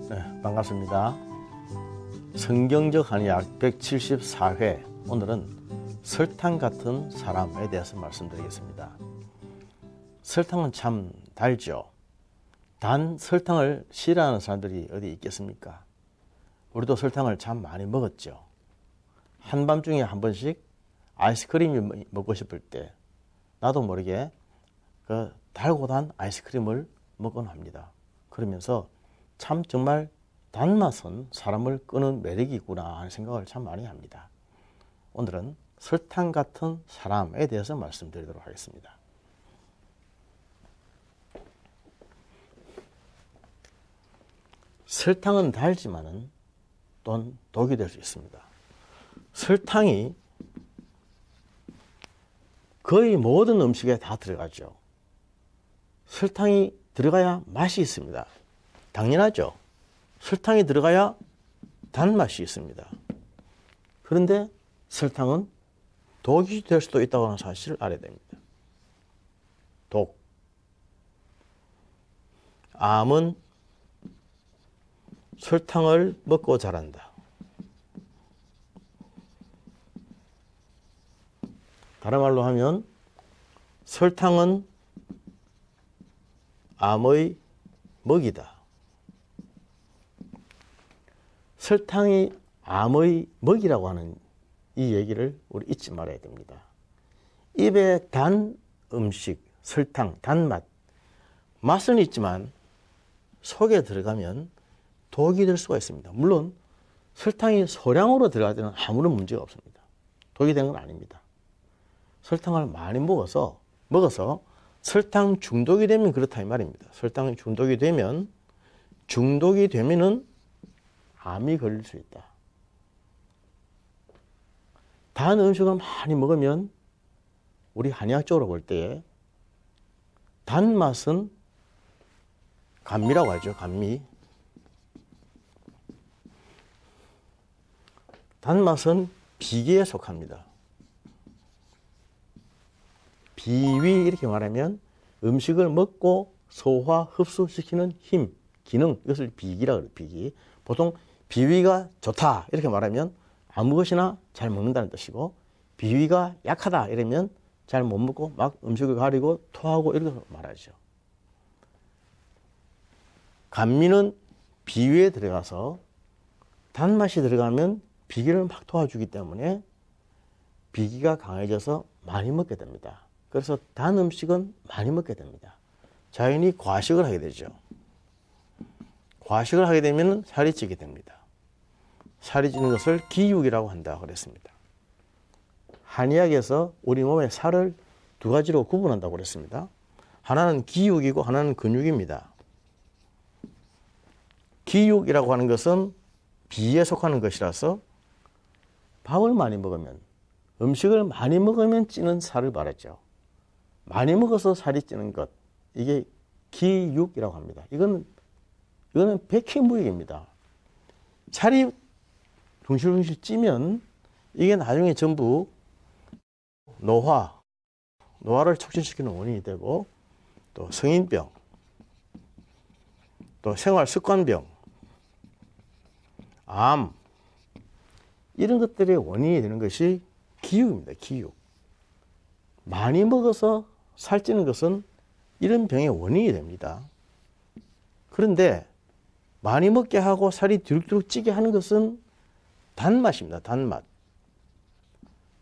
네, 반갑습니다. 성경적 한의학 174회, 오늘은 설탕 같은 사람에 대해서 말씀드리겠습니다. 설탕은 참 달죠. 단 설탕을 싫어하는 사람들이 어디 있겠습니까? 우리도 설탕을 참 많이 먹었죠. 한밤중에 한 번씩 아이스크림이 먹고 싶을 때 나도 모르게 그 달고 단 아이스크림을 먹곤 합니다. 그러면서 참 정말 단맛은 사람을 끄는 매력이 있구나 하는 생각을 참 많이 합니다. 오늘은 설탕 같은 사람에 대해서 말씀드리도록 하겠습니다. 설탕은 달지만은 또한 독이 될 수 있습니다. 설탕이 거의 모든 음식에 다 들어가죠. 설탕이 들어가야 맛이 있습니다. 당연하죠. 설탕이 들어가야 단맛이 있습니다. 그런데 설탕은 독이 될 수도 있다고 하는 사실을 알아야 됩니다. 독. 암은 설탕을 먹고 자란다. 다른 말로 하면 설탕은 암의 먹이다. 설탕이 암의 먹이라고 하는 이 얘기를 우리 잊지 말아야 됩니다. 입에 단 음식, 설탕, 단맛, 맛은 있지만 속에 들어가면 독이 될 수가 있습니다. 물론 설탕이 소량으로 들어갈 때는 아무런 문제가 없습니다. 독이 된 건 아닙니다. 설탕을 많이 먹어서 설탕 중독이 되면 그렇다 이 말입니다. 설탕이 중독이 되면은 암이 걸릴 수 있다. 단 음식을 많이 먹으면 우리 한의학적으로 볼 때 단맛은 감미라고 하죠. 감미. 단맛은 비계에 속합니다. 비위 이렇게 말하면 음식을 먹고 소화, 흡수시키는 힘, 기능, 이것을 비기라고 해요. 비기. 보통 비위가 좋다 이렇게 말하면 아무 것이나 잘 먹는다는 뜻이고, 비위가 약하다 이러면 잘 못 먹고 막 음식을 가리고 토하고 이렇게 말하죠. 감미는 비위에 들어가서 단맛이 들어가면 비기를 막 도와주기 때문에 비기가 강해져서 많이 먹게 됩니다. 그래서 단 음식은 많이 먹게 됩니다. 자연히 과식을 하게 되죠. 과식을 하게 되면 살이 찌게 됩니다. 살이 찌는 것을 기육이라고 한다고 그랬습니다. 한의학에서 우리 몸의 살을 두 가지로 구분한다고 그랬습니다. 하나는 기육이고 하나는 근육입니다. 기육이라고 하는 것은 비에 속하는 것이라서 밥을 많이 먹으면, 음식을 많이 먹으면 찌는 살을 말하죠. 많이 먹어서 살이 찌는 것, 이게 기육이라고 합니다. 이거는 백해무익입니다. 살이 둥실둥실 찌면 이게 나중에 전부 노화를 촉진시키는 원인이 되고, 또 성인병, 또 생활습관병, 암, 이런 것들의 원인이 되는 것이 기육입니다. 기육. 많이 먹어서 살찌는 것은 이런 병의 원인이 됩니다. 그런데 많이 먹게 하고 살이 뒤룩뒤룩 찌게 하는 것은 단맛입니다. 단맛.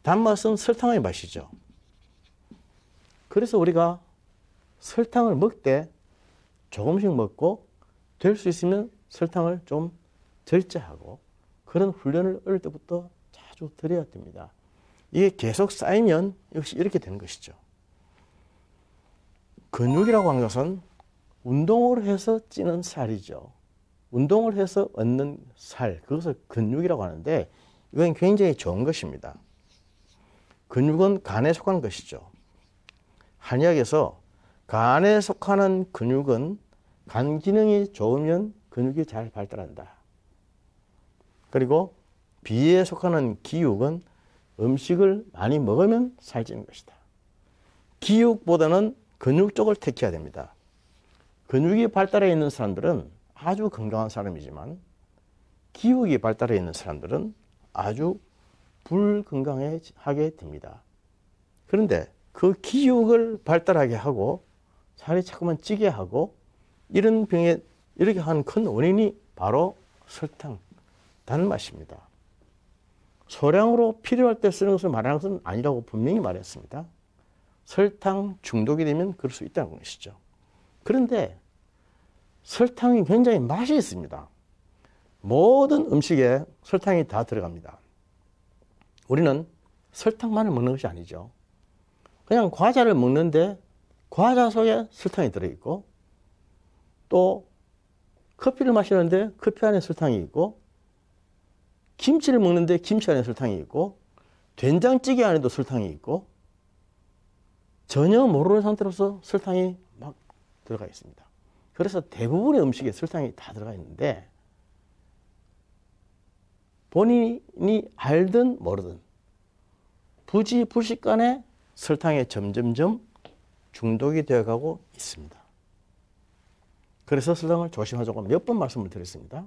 단맛은 설탕의 맛이죠. 그래서 우리가 설탕을 먹되 조금씩 먹고 될 수 있으면 설탕을 좀 절제하고 그런 훈련을 어릴 때부터 자주 드려야 됩니다. 이게 계속 쌓이면 역시 이렇게 되는 것이죠. 근육이라고 하는 것은 운동을 해서 찌는 살이죠. 운동을 해서 얻는 살, 그것을 근육이라고 하는데 이건 굉장히 좋은 것입니다. 근육은 간에 속한 것이죠. 한의학에서 간에 속하는 근육은 간 기능이 좋으면 근육이 잘 발달한다. 그리고 비에 속하는 기육은 음식을 많이 먹으면 살찌는 것이다. 기육보다는 근육 쪽을 택해야 됩니다. 근육이 발달해 있는 사람들은 아주 건강한 사람이지만 기억이 발달해 있는 사람들은 아주 불건강하게 됩니다. 그런데 그 기억을 발달하게 하고 살이 자꾸만 찌게 하고 이런 병에 이렇게 하는 큰 원인이 바로 설탕, 단맛입니다. 소량으로 필요할 때 쓰는 것을 말하는 것은 아니라고 분명히 말했습니다. 설탕 중독이 되면 그럴 수 있다는 것이죠. 그런데 설탕이 굉장히 맛이 있습니다. 모든 음식에 설탕이 다 들어갑니다. 우리는 설탕만을 먹는 것이 아니죠. 그냥 과자를 먹는데 과자 속에 설탕이 들어있고, 또 커피를 마시는데 커피 안에 설탕이 있고, 김치를 먹는데 김치 안에 설탕이 있고, 된장찌개 안에도 설탕이 있고, 전혀 모르는 상태로서 설탕이 막 들어가 있습니다. 그래서 대부분의 음식에 설탕이 다 들어가 있는데 본인이 알든 모르든 부지불식간에 설탕에 점점점 중독이 되어가고 있습니다. 그래서 설탕을 조심하자고 몇 번 말씀을 드렸습니다.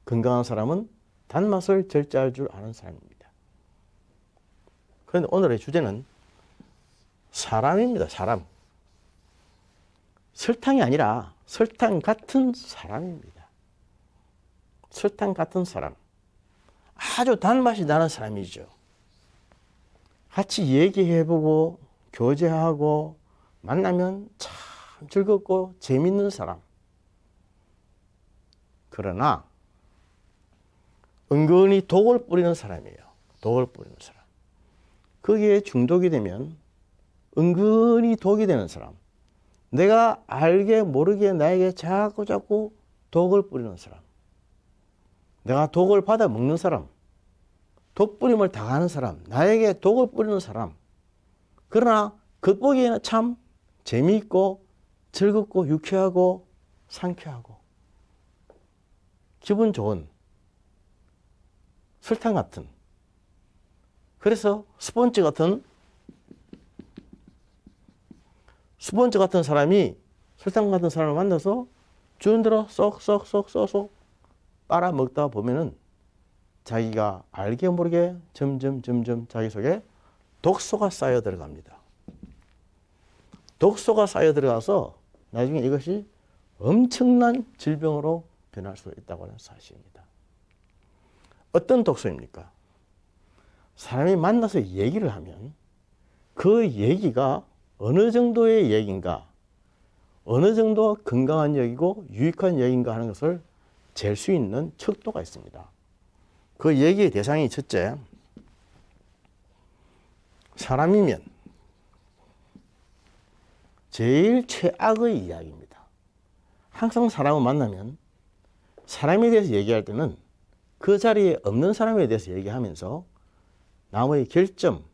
건강한 사람은 단맛을 절제할 줄 아는 사람입니다. 그런데 오늘의 주제는 사람입니다. 사람. 설탕이 아니라 설탕 같은 사람입니다. 설탕 같은 사람. 아주 단맛이 나는 사람이죠. 같이 얘기해보고 교제하고 만나면 참 즐겁고 재밌는 사람. 그러나 은근히 독을 뿌리는 사람이에요. 독을 뿌리는 사람. 거기에 중독이 되면 은근히 독이 되는 사람. 내가 알게 모르게 나에게 자꾸 독을 뿌리는 사람. 내가 독을 받아 먹는 사람. 독뿌림을 당하는 사람. 나에게 독을 뿌리는 사람. 그러나 겉보기에는 참 재미있고 즐겁고 유쾌하고 상쾌하고 기분 좋은 설탕 같은, 그래서 스펀지 같은 사람이 설탕 같은 사람을 만나서 주는 대로 쏙 빨아먹다 보면은 자기가 알게 모르게 점점 자기 속에 독소가 쌓여 들어갑니다. 독소가 쌓여 들어가서 나중에 이것이 엄청난 질병으로 변할 수 있다고 하는 사실입니다. 어떤 독소입니까? 사람이 만나서 얘기를 하면 그 얘기가 어느 정도의 얘기인가, 어느 정도 건강한 얘기고 유익한 얘기인가 하는 것을 잴 수 있는 척도가 있습니다. 그 얘기의 대상이 첫째, 사람이면 제일 최악의 이야기입니다. 항상 사람을 만나면 사람에 대해서 얘기할 때는 그 자리에 없는 사람에 대해서 얘기하면서 남의 결점,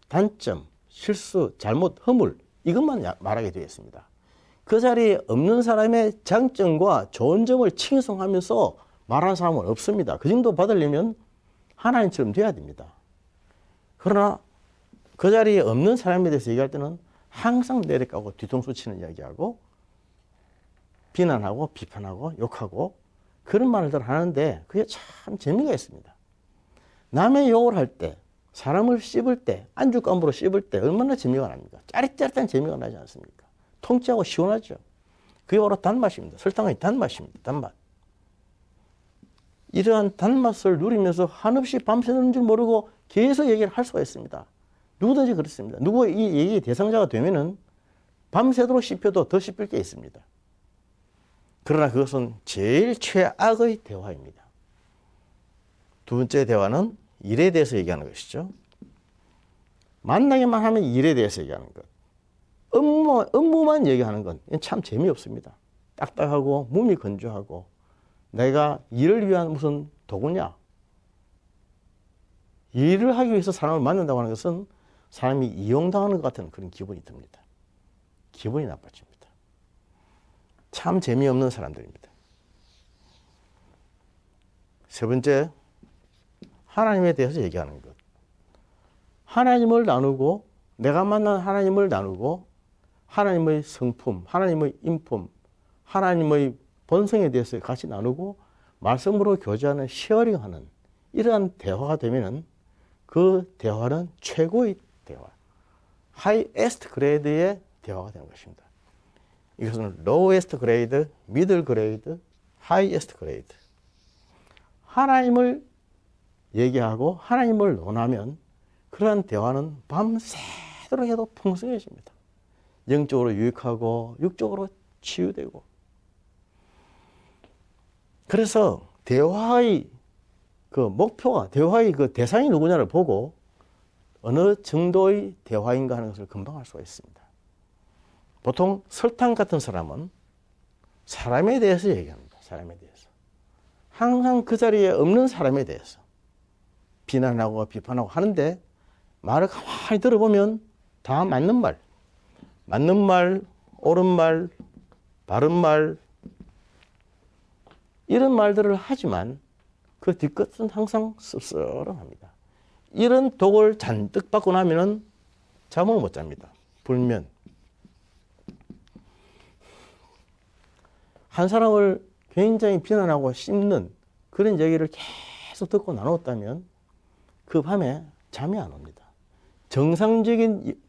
단점, 실수, 잘못, 허물 이것만 말하게 되어 있습니다. 그 자리에 없는 사람의 장점과 좋은 점을 칭송하면서 말하는 사람은 없습니다. 그 정도 받으려면 하나님처럼 돼야 됩니다. 그러나 그 자리에 없는 사람에 대해서 얘기할 때는 항상 내려가고 뒤통수 치는 이야기하고 비난하고 비판하고 욕하고 그런 말들 하는데 그게 참 재미가 있습니다. 남의 욕을 할 때, 사람을 씹을 때, 안주감으로 씹을 때 얼마나 재미가 납니까? 짜릿짜릿한 재미가 나지 않습니까? 통째하고 시원하죠. 그게 바로 단맛입니다. 설탕의 단맛입니다. 단맛. 이러한 단맛을 누리면서 한없이 밤새는 줄 모르고 계속 얘기를 할 수가 있습니다. 누구든지 그렇습니다. 누구 이 얘기의 대상자가 되면은 밤새도록 씹혀도 더 씹힐 게 있습니다. 그러나 그것은 제일 최악의 대화입니다. 두 번째 대화는 일에 대해서 얘기하는 것이죠. 만나기만 하면 일에 대해서 얘기하는 것. 업무만 얘기하는 건 참 재미없습니다. 딱딱하고 몸이 건조하고 내가 일을 위한 무슨 도구냐. 일을 하기 위해서 사람을 만난다고 하는 것은 사람이 이용당하는 것 같은 그런 기분이 듭니다. 기분이 나빠집니다. 참 재미없는 사람들입니다. 세 번째, 하나님에 대해서 얘기하는 것. 하나님을 나누고 내가 만난 하나님을 나누고 하나님의 성품, 하나님의 인품, 하나님의 본성에 대해서 같이 나누고 말씀으로 교제하는 쉐어링하는 이러한 대화가 되면은 그 대화는 최고의 대화, 하이에스트 그레이드의 대화가 되는 것입니다. 이것은 로우에스트 그레이드, 미들 그레이드, 하이에스트 그레이드. 하나님을 얘기하고 하나님을 논하면 그러한 대화는 밤새도록 해도 풍성해집니다. 영적으로 유익하고 육적으로 치유되고. 그래서 대화의 그 목표가, 대화의 그 대상이 누구냐를 보고 어느 정도의 대화인가 하는 것을 금방 알 수가 있습니다. 보통 설탕 같은 사람은 사람에 대해서 얘기합니다. 사람에 대해서. 항상 그 자리에 없는 사람에 대해서 비난하고 비판하고 하는데 말을 가만히 들어보면 다 맞는 말, 옳은 말, 바른 말 이런 말들을 하지만 그 뒷끝은 항상 씁쓸합니다. 이런 독을 잔뜩 받고 나면은 잠을 못 잡니다. 불면. 한 사람을 굉장히 비난하고 씹는 그런 얘기를 계속 듣고 나눴다면 그 밤에 잠이 안 옵니다. 정상적인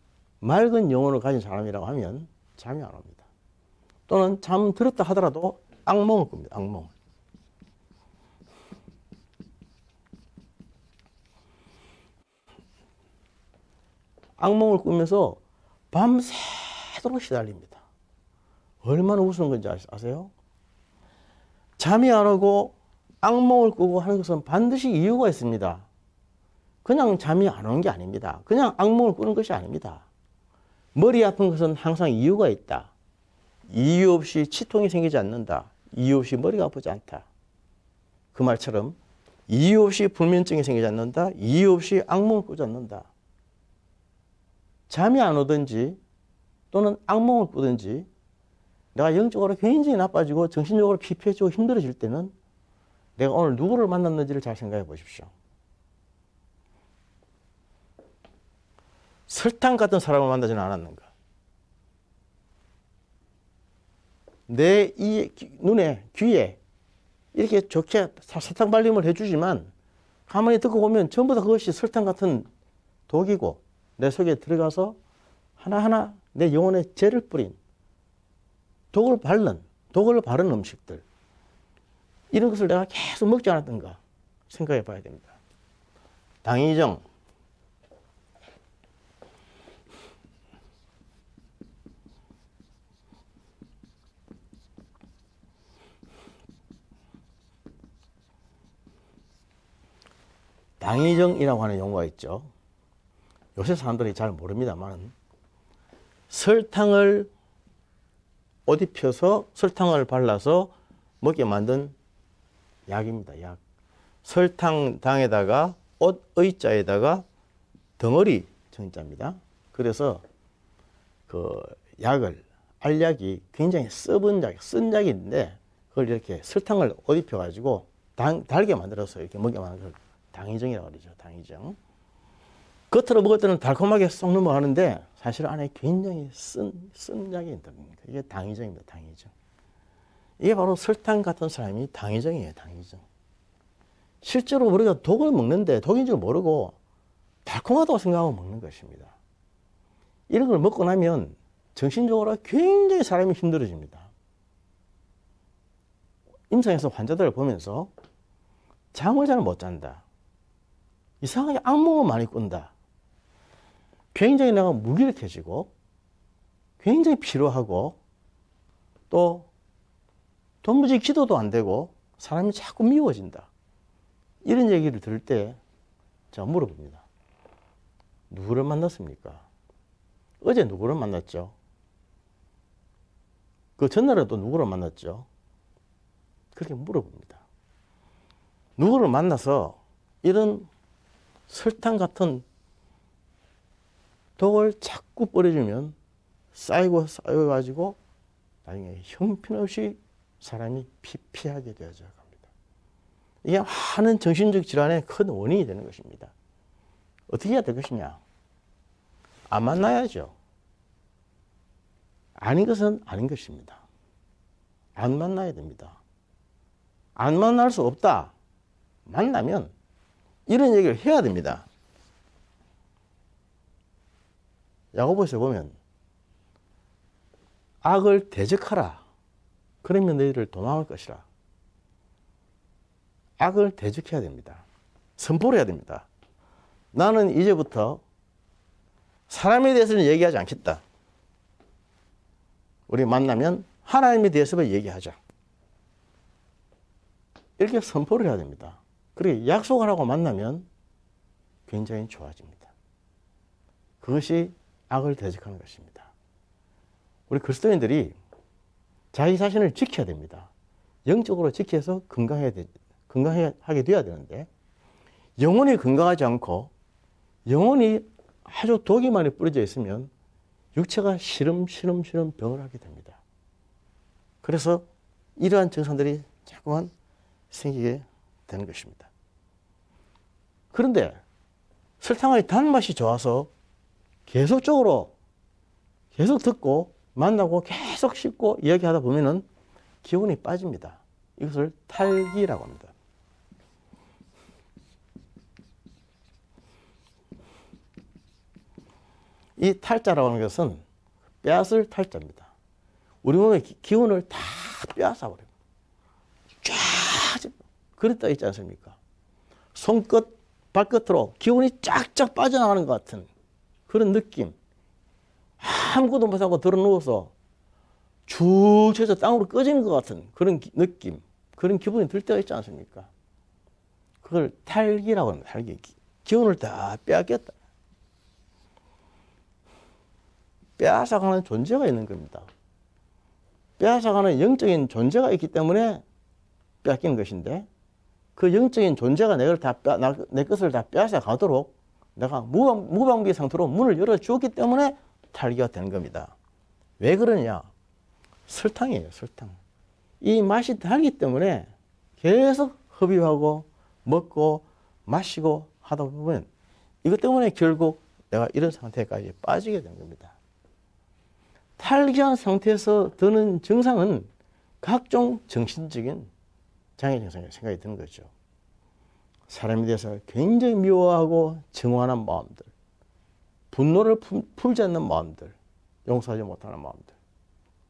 맑은 영혼을 가진 사람이라고 하면 잠이 안 옵니다. 또는 잠 들었다 하더라도 악몽을 꿉니다. 악몽을. 악몽을 꾸면서 밤새도록 시달립니다. 얼마나 우스운 건지 아세요? 잠이 안 오고 악몽을 꾸고 하는 것은 반드시 이유가 있습니다. 그냥 잠이 안 오는 게 아닙니다. 그냥 악몽을 꾸는 것이 아닙니다. 머리 아픈 것은 항상 이유가 있다. 이유 없이 치통이 생기지 않는다. 이유 없이 머리가 아프지 않다. 그 말처럼 이유 없이 불면증이 생기지 않는다. 이유 없이 악몽을 꾸지 않는다. 잠이 안 오든지 또는 악몽을 꾸든지 내가 영적으로 굉장히 나빠지고 정신적으로 피폐해지고 힘들어질 때는 내가 오늘 누구를 만났는지를 잘 생각해 보십시오. 설탕 같은 사람을 만나지는 않았는가? 내 눈에, 귀에 이렇게 좋게 사탕 발림을 해주지만 가만히 듣고 보면 전부 다 그것이 설탕 같은 독이고 내 속에 들어가서 하나하나 내 영혼에 죄를 뿌린 독을 바른 음식들 이런 것을 내가 계속 먹지 않았던가 생각해 봐야 됩니다. 당위정, 당위정이라고 하는 용어가 있죠. 요새 사람들이 잘 모릅니다만 설탕을 옷 입혀서 설탕을 발라서 먹게 만든 약입니다. 약. 설탕당에다가 옷 의자에다가 덩어리 정자입니다. 그래서 그 약을 알약이 굉장히 쓴 약인데 그걸 이렇게 설탕을 옷 입혀가지고 달게 만들어서 이렇게 먹게 만든 걸 당위정이라고 그러죠. 당위정. 겉으로 먹을 때는 달콤하게 쏙 넘어가는데 사실 안에 굉장히 쓴 약이 들어있는 거예요. 이게 당위정입니다. 당위정. 이게 바로 설탕 같은 사람이 당위정이에요. 당위정. 실제로 우리가 독을 먹는데 독인 줄 모르고 달콤하다고 생각하고 먹는 것입니다. 이런 걸 먹고 나면 정신적으로 굉장히 사람이 힘들어집니다. 임상에서 환자들을 보면서 잠을 잘 못 잔다. 이상하게 악몽을 많이 꾼다. 굉장히 내가 무기력해지고 굉장히 피로하고 또 도무지 기도도 안 되고 사람이 자꾸 미워진다. 이런 얘기를 들을 때 제가 물어봅니다. 누구를 만났습니까? 어제 누구를 만났죠? 그 전날에도 누구를 만났죠? 그렇게 물어봅니다. 누구를 만나서 이런 설탕 같은 독을 자꾸 뿌려주면 쌓여가지고 나중에 형편없이 사람이 피폐하게 되어져 갑니다. 이게 많은 정신적 질환의 큰 원인이 되는 것입니다. 어떻게 해야 될 것이냐? 안 만나야죠. 아닌 것은 아닌 것입니다. 안 만나야 됩니다. 안 만날 수 없다. 만나면 이런 얘기를 해야 됩니다. 야고보서에 보면 악을 대적하라. 그러면 너희를 도망할 것이라. 악을 대적해야 됩니다. 선포를 해야 됩니다. 나는 이제부터 사람에 대해서는 얘기하지 않겠다. 우리 만나면 하나님에 대해서만 얘기하자. 이렇게 선포를 해야 됩니다. 그리고 약속을 하고 만나면 굉장히 좋아집니다. 그것이 악을 대적하는 것입니다. 우리 그리스도인들이 자기 자신을 지켜야 됩니다. 영적으로 지켜서 건강하게 되어야 되는데 영혼이 건강하지 않고 영혼이 아주 독이 많이 뿌려져 있으면 육체가 시름시름 병을 하게 됩니다. 그래서 이러한 증상들이 자꾸만 생기게 되는 것입니다. 그런데 설탕의 단맛이 좋아서 계속 듣고 만나고 계속 씹고 이야기하다 보면은 기운이 빠집니다. 이것을 탈기라고 합니다. 이 탈자라고 하는 것은 빼앗을 탈자입니다. 우리 몸의 기운을 다 빼앗아 버려요. 쫙 그랬다 있지 않습니까? 손끝, 발끝으로 기운이 쫙쫙 빠져나가는 것 같은 그런 느낌. 아무것도 못하고 들어 누워서 쭉 쳐서 땅으로 꺼지는 것 같은 그런 느낌, 그런 기분이 들 때가 있지 않습니까? 그걸 탈기라고 합니다. 탈기. 기운을 다 빼앗겼다. 빼앗아가는 존재가 있는 겁니다. 빼앗아가는 영적인 존재가 있기 때문에 빼앗기는 것인데 그 영적인 존재가 내 것을 다 빼앗아 가도록 내가 무방비 상태로 문을 열어주었기 때문에 탈기가 되는 겁니다. 왜 그러냐? 설탕이에요, 설탕. 이 맛이 달기 때문에 계속 흡입하고 먹고 마시고 하다 보면 이것 때문에 결국 내가 이런 상태까지 빠지게 되는 겁니다. 탈기한 상태에서 드는 증상은 각종 정신적인 장애 증상이라고 생각이 드는 거죠. 사람에 대해서 굉장히 미워하고 증오하는 마음들, 분노를 풀지 않는 마음들, 용서하지 못하는 마음들,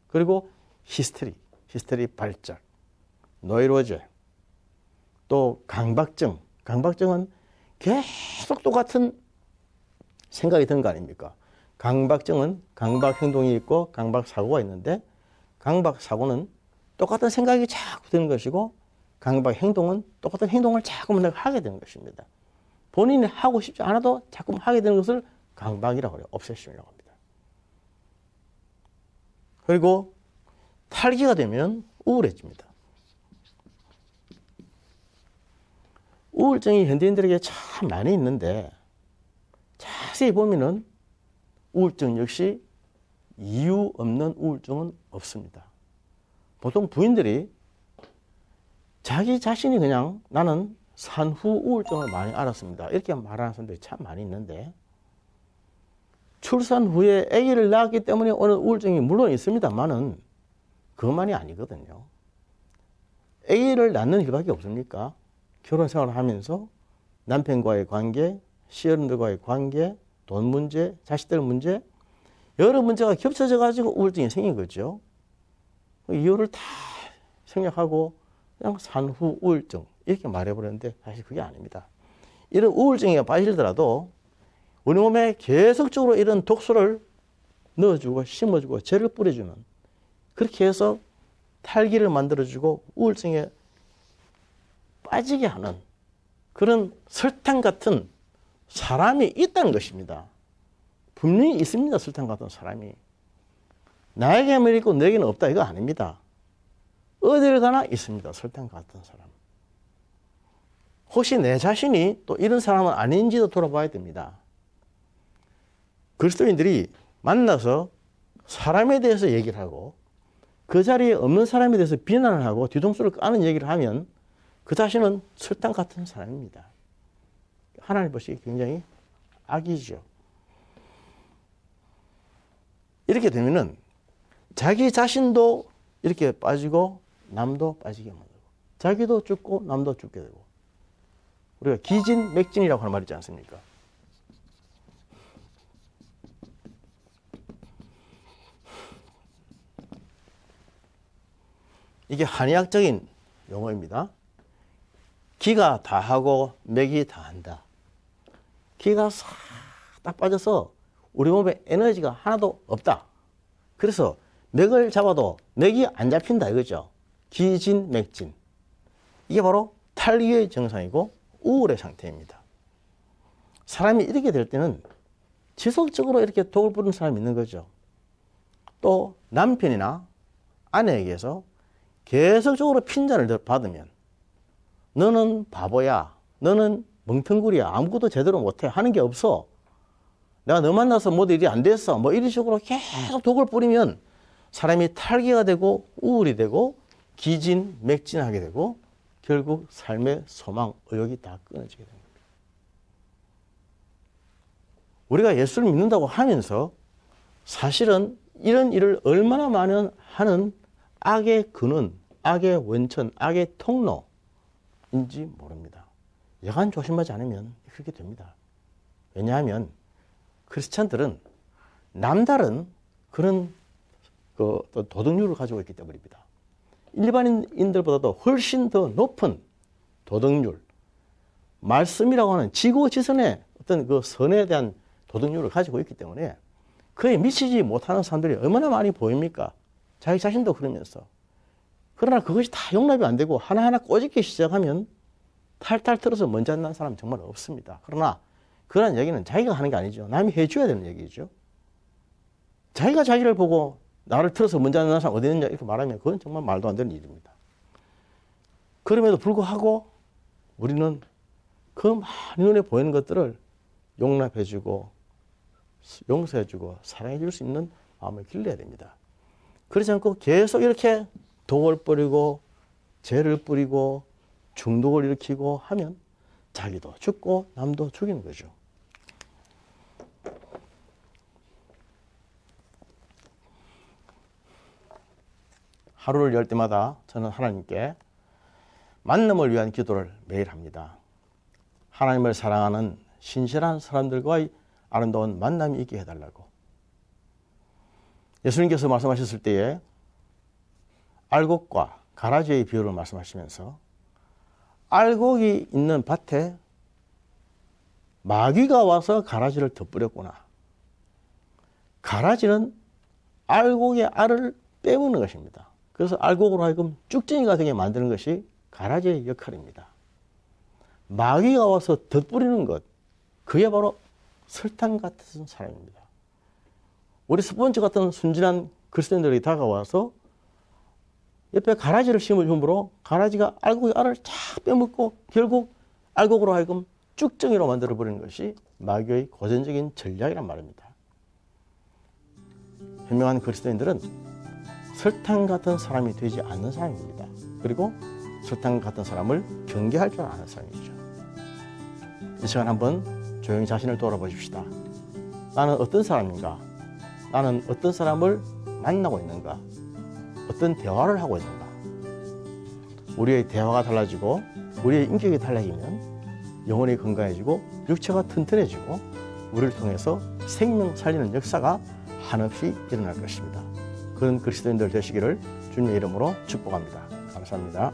그리고 히스테리 발작, 노이로제, 또 강박증. 강박증은 계속 똑같은 생각이 드는 거 아닙니까? 강박증은 강박 행동이 있고 강박 사고가 있는데 강박 사고는 똑같은 생각이 자꾸 드는 것이고 강박 행동은 똑같은 행동을 자꾸만 내가 하게 되는 것입니다. 본인이 하고 싶지 않아도 자꾸 하게 되는 것을 강박이라고 해요. obsession이라고 합니다. 그리고 탈기가 되면 우울해집니다. 우울증이 현대인들에게 참 많이 있는데 자세히 보면은 우울증 역시 이유 없는 우울증은 없습니다. 보통 부인들이 자기 자신이 그냥 나는 산후 우울증을 많이 앓았습니다. 이렇게 말하는 사람들이 참 많이 있는데 출산 후에 아기를 낳았기 때문에 오는 우울증이 물론 있습니다만은 그것만이 아니거든요. 아기를 낳는 일밖에 없습니까? 결혼 생활을 하면서 남편과의 관계, 시어른들과의 관계, 돈 문제, 자식들 문제, 여러 문제가 겹쳐져 가지고 우울증이 생긴 거죠. 이유를 다 생략하고 그냥 산후 우울증 이렇게 말해버렸는데 사실 그게 아닙니다. 이런 우울증에 빠지더라도 우리 몸에 계속적으로 이런 독소를 넣어주고 심어주고 죄를 뿌려주는 그렇게 해서 탈기를 만들어주고 우울증에 빠지게 하는 그런 설탕 같은 사람이 있다는 것입니다. 분명히 있습니다. 설탕 같은 사람이. 나에게만 있고 너에게는 없다 이거 아닙니다. 어디를 가나 있습니다. 설탕 같은 사람. 혹시 내 자신이 또 이런 사람은 아닌지도 돌아봐야 됩니다. 그리스도인들이 만나서 사람에 대해서 얘기를 하고 그 자리에 없는 사람에 대해서 비난을 하고 뒤통수를 까는 얘기를 하면 그 자신은 설탕 같은 사람입니다. 하나님 보시기 굉장히 악이죠. 이렇게 되면은 자기 자신도 이렇게 빠지고 남도 빠지게 만들고 자기도 죽고 남도 죽게 되고 우리가 기진맥진이라고 하는 말이 있지 않습니까? 이게 한의학적인 용어입니다. 기가 다 하고 맥이 다 한다. 기가 싹 딱 빠져서 우리 몸에 에너지가 하나도 없다. 그래서 맥을 잡아도 맥이 안 잡힌다 이거죠. 기진맥진. 이게 바로 탈기의 증상이고 우울의 상태입니다. 사람이 이렇게 될 때는 지속적으로 이렇게 독을 뿌리는 사람이 있는 거죠. 또 남편이나 아내에게서 계속적으로 핀잔을 받으면 너는 바보야, 너는 멍텅구리야, 아무것도 제대로 못해, 하는 게 없어, 내가 너 만나서 모두 일이 안 됐어, 뭐 이런 식으로 계속 독을 뿌리면 사람이 탈기가 되고 우울이 되고 기진맥진하게 되고 결국 삶의 소망, 의욕이 다 끊어지게 됩니다. 우리가 예수를 믿는다고 하면서 사실은 이런 일을 얼마나 많이 하는 악의 근원, 악의 원천, 악의 통로인지 모릅니다. 여간 조심하지 않으면 그렇게 됩니다. 왜냐하면 크리스찬들은 남다른 그런 도덕률을 가지고 있기 때문입니다. 일반인들보다도 훨씬 더 높은 도덕률, 말씀이라고 하는 지고지선의 어떤 그 선에 대한 도덕률을 가지고 있기 때문에 그에 미치지 못하는 사람들이 얼마나 많이 보입니까? 자기 자신도 그러면서. 그러나 그것이 다 용납이 안 되고 하나하나 꼬집기 시작하면 탈탈 털어서 먼저 난 사람 정말 없습니다. 그러나 그런 얘기는 자기가 하는 게 아니죠. 남이 해줘야 되는 얘기죠. 자기가 자기를 보고 나를 틀어서 먼저 하는 사람 어디 있느냐 이렇게 말하면 그건 정말 말도 안 되는 일입니다. 그럼에도 불구하고 우리는 그 많이 눈에 보이는 것들을 용납해주고 용서해주고 사랑해줄 수 있는 마음을 길러야 됩니다. 그렇지 않고 계속 이렇게 독을 뿌리고 죄를 뿌리고 중독을 일으키고 하면 자기도 죽고 남도 죽이는 거죠. 하루를 열 때마다 저는 하나님께 만남을 위한 기도를 매일 합니다. 하나님을 사랑하는 신실한 사람들과의 아름다운 만남이 있게 해달라고. 예수님께서 말씀하셨을 때에 알곡과 가라지의 비유를 말씀하시면서 알곡이 있는 밭에 마귀가 와서 가라지를 덧뿌렸구나. 가라지는 알곡의 알을 빼먹는 것입니다. 그래서 알곡으로 하여금 쭉쟁이가 되게 만드는 것이 가라지의 역할입니다. 마귀가 와서 덧뿌리는 것, 그게 바로 설탕 같은 사람입니다. 우리 스폰지 같은 순진한 그리스도인들이 다가와서 옆에 가라지를 심어줌으로 가라지가 알곡의 알을 쫙 빼먹고 결국 알곡으로 하여금 쭉정이로 만들어버리는 것이 마귀의 고전적인 전략이란 말입니다. 현명한 그리스도인들은 설탕 같은 사람이 되지 않는 사람입니다. 그리고 설탕 같은 사람을 경계할 줄 아는 사람이죠. 이 시간 한번 조용히 자신을 돌아보십시다. 나는 어떤 사람인가? 나는 어떤 사람을 만나고 있는가? 어떤 대화를 하고 있는가? 우리의 대화가 달라지고 우리의 인격이 달라지면 영혼이 건강해지고 육체가 튼튼해지고 우리를 통해서 생명 살리는 역사가 한없이 일어날 것입니다. 그런 그리스도인들 되시기를 주님의 이름으로 축복합니다. 감사합니다.